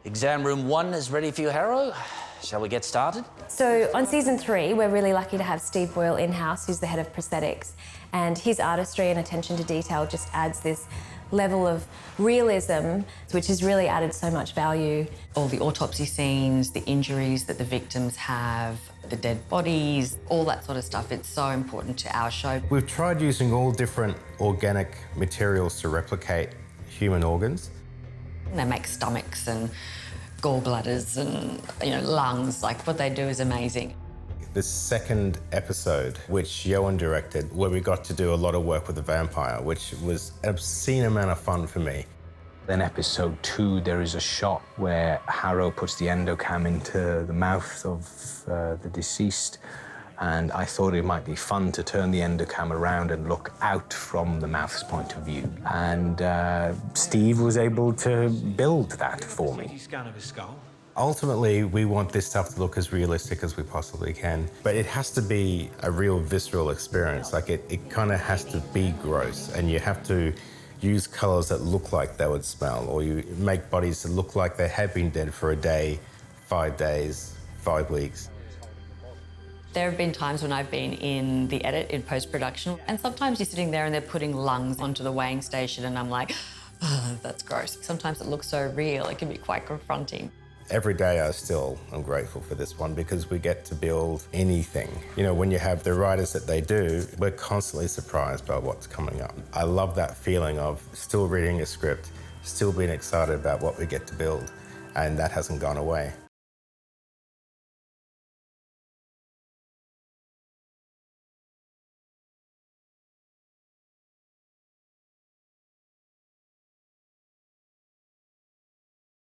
Exam room 1 is ready for you, Harrow. Shall we get started? So on season 3, we're really lucky to have Steve Boyle in-house, who's the head of prosthetics, and his artistry and attention to detail just adds this level of realism, which has really added so much value. All the autopsy scenes, the injuries that the victims have, the dead bodies, all that sort of stuff, it's so important to our show. We've tried using all different organic materials to replicate human organs. They make stomachs and gallbladders and lungs. Like, what they do is amazing. The second episode, which Ioan directed, where we got to do a lot of work with the vampire, which was an obscene amount of fun for me. Then episode 2, there is a shot where Harrow puts the endocam into the mouth of the deceased, and I thought it might be fun to turn the endocam around and look out from the mouth's point of view. And Steve was able to build that for me. Scan of his skull. Ultimately, we want this stuff to look as realistic as we possibly can, but it has to be a real visceral experience. Like, it kind of has to be gross, and you have to use colors that look like they would smell, or you make bodies that look like they have been dead for a day, 5 days, 5 weeks. There have been times when I've been in the edit, in post-production, and sometimes you're sitting there and they're putting lungs onto the weighing station and I'm like, oh, that's gross. Sometimes it looks so real, it can be quite confronting. Every day I'm grateful for this one because we get to build anything. You know, when you have the writers that they do, we're constantly surprised by what's coming up. I love that feeling of still reading a script, still being excited about what we get to build, and that hasn't gone away.